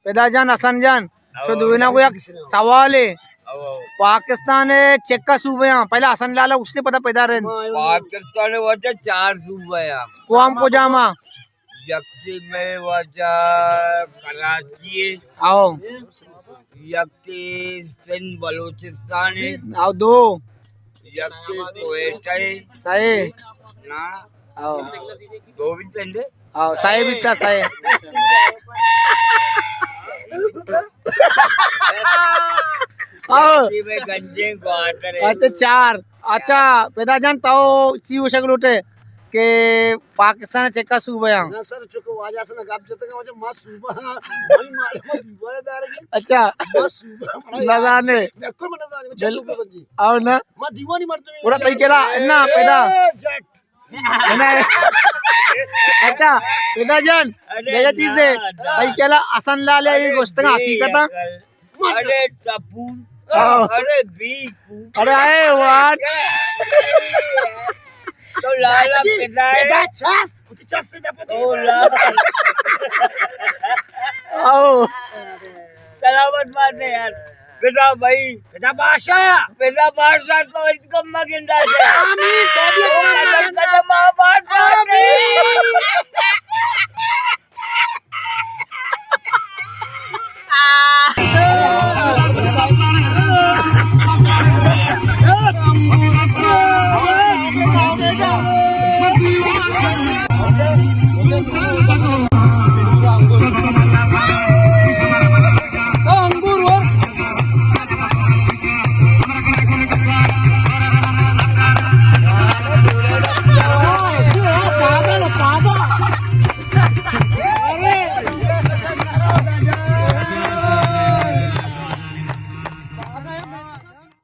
पेदाजान हसन जान तो दुनिया को एक सवाल है पाकिस्तान है चेक का सूबे यहाँ पहले हसन लाला उसने पता पैदा रहे पाकिस्तान वजह 4 सूबे कुआम को जामा यक्ति में वजह कराची आओ यक्ति सिंध बलूचिस्तान आओ दो यक्ति कुवैत सही ना आओ दो भी चंदे आओ सही भी था सही आओ में गंजे ग्वाटर अच्छा 4 अच्छा पैदा जान ताओ चीव शक्ल उठे के पाकिस्तान चेक का सूबा यहाँ ना सर चुको वाजा से ना गाप जते का मुझे मस्त सूबा भाई मारे मत दीवार दार की अच्छा मस्त सूबा ना जाने बिल्कुल मत जाने मैं चल के बंदी आओ ना मैं दीवानी मरते पूरा तई केला ना पैदा ना अच्छा पैदा जान देखा चीज है तई केला हसन लाल ये गोश्त का हकीकत अरे टप्पू आओ अरे बीकू अरे आए वाट तो लाला पिता बेटा छास उठी छास से दपा ओ लाला आओ सलामत मारने यार पिता भाई बेटा बादशाह पिता बादशाह को इसको मगिंदा से आमीन कदम कदम आबाद